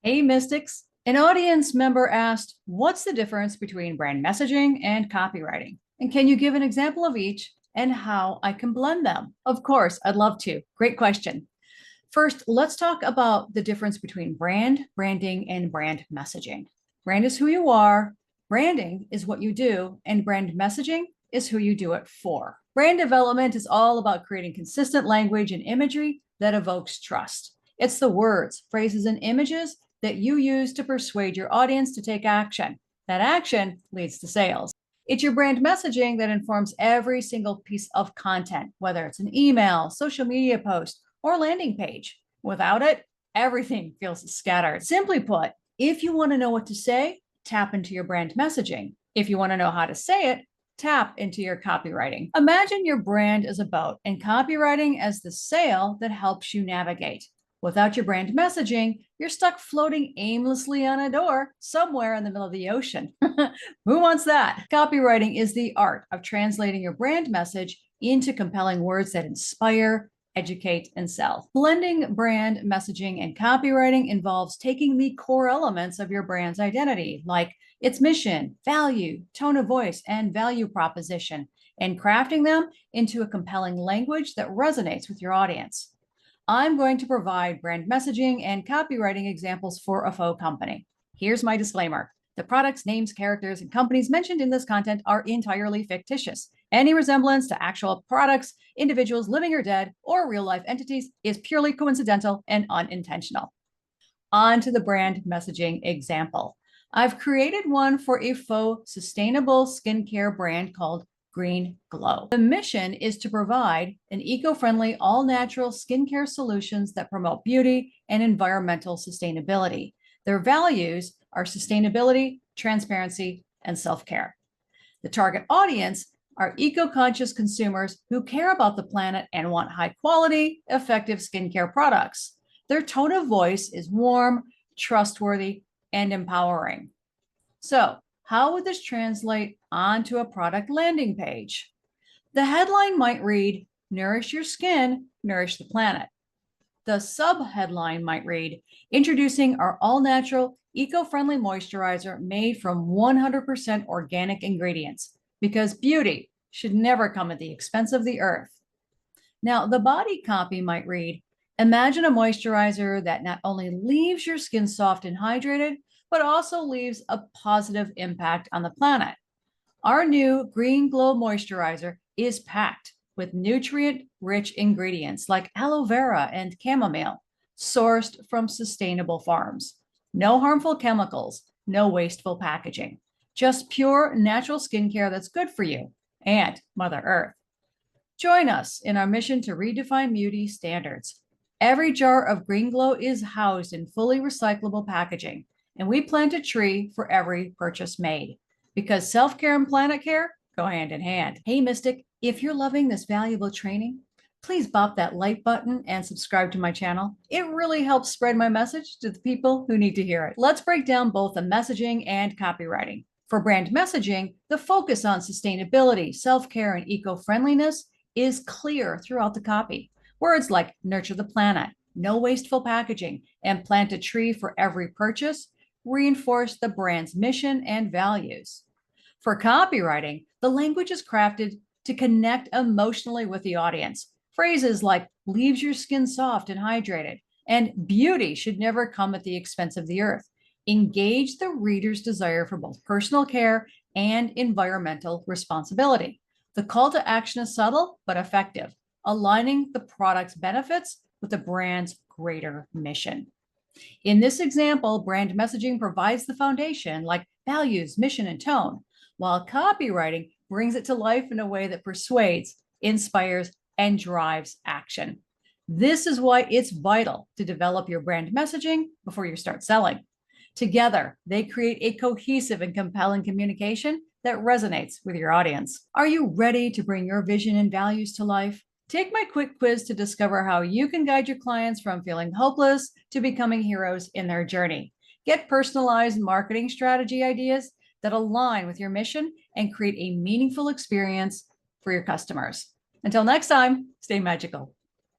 Hey, Mystics. An audience member asked, what's the difference between brand messaging and copywriting? And can you give an example of each and how I can blend them? Of course, I'd love to. Great question. First, let's talk about the difference between branding, and brand messaging. Brand is who you are, branding is what you do, and brand messaging is who you do it for. Brand development is all about creating consistent language and imagery that evokes trust. It's the words, phrases, and images that you use to persuade your audience to take action. That action leads to sales. It's your brand messaging that informs every single piece of content, whether it's an email, social media post, or landing page. Without it, everything feels scattered. Simply put, if you want to know what to say, tap into your brand messaging. If you want to know how to say it, tap into your copywriting. Imagine your brand as a boat and copywriting as the sail that helps you navigate. Without your brand messaging, you're stuck floating aimlessly on a door somewhere in the middle of the ocean. Who wants that? Copywriting is the art of translating your brand message into compelling words that inspire, educate, and sell. Blending brand messaging and copywriting involves taking the core elements of your brand's identity, like its mission, value, tone of voice, and value proposition, and crafting them into a compelling language that resonates with your audience. I'm going to provide brand messaging and copywriting examples for a faux company. Here's my disclaimer. The products, names, characters, and companies mentioned in this content are entirely fictitious. Any resemblance to actual products, individuals living or dead, or real-life entities is purely coincidental and unintentional. On to the brand messaging example. I've created one for a faux sustainable skincare brand called Green Glow. The mission is to provide an eco-friendly, all-natural skincare solutions that promote beauty and environmental sustainability. Their values are sustainability, transparency, and self-care. The target audience are eco-conscious consumers who care about the planet and want high-quality, effective skincare products. Their tone of voice is warm, trustworthy, and empowering. So, how would this translate onto a product landing page? The headline might read, "Nourish your skin, nourish the planet." The sub-headline might read, "Introducing our all-natural, eco-friendly moisturizer made from 100% organic ingredients, because beauty should never come at the expense of the earth." Now, the body copy might read, "Imagine a moisturizer that not only leaves your skin soft and hydrated, but also leaves a positive impact on the planet." Our new Green Glow moisturizer is packed with nutrient-rich ingredients like aloe vera and chamomile, sourced from sustainable farms. No harmful chemicals, no wasteful packaging, just pure natural skincare that's good for you and Mother Earth. Join us in our mission to redefine beauty standards. Every jar of Green Glow is housed in fully recyclable packaging, and we plant a tree for every purchase made, because self-care and planet care go hand in hand. Hey, Mystic, if you're loving this valuable training, please bop that like button and subscribe to my channel. It really helps spread my message to the people who need to hear it. Let's break down both the messaging and copywriting. For brand messaging, the focus on sustainability, self-care, and eco-friendliness is clear throughout the copy. Words like nurture the planet, no wasteful packaging, and plant a tree for every purchase reinforce the brand's mission and values. For copywriting, the language is crafted to connect emotionally with the audience. Phrases like leaves your skin soft and hydrated, and beauty should never come at the expense of the earth engage the reader's desire for both personal care and environmental responsibility. The call to action is subtle but effective, aligning the product's benefits with the brand's greater mission. In this example, brand messaging provides the foundation like values, mission, and tone, while copywriting brings it to life in a way that persuades, inspires, and drives action. This is why it's vital to develop your brand messaging before you start selling. Together, they create a cohesive and compelling communication that resonates with your audience. Are you ready to bring your vision and values to life? Take my quick quiz to discover how you can guide your clients from feeling hopeless to becoming heroes in their journey. Get personalized marketing strategy ideas that align with your mission and create a meaningful experience for your customers. Until next time, stay magical.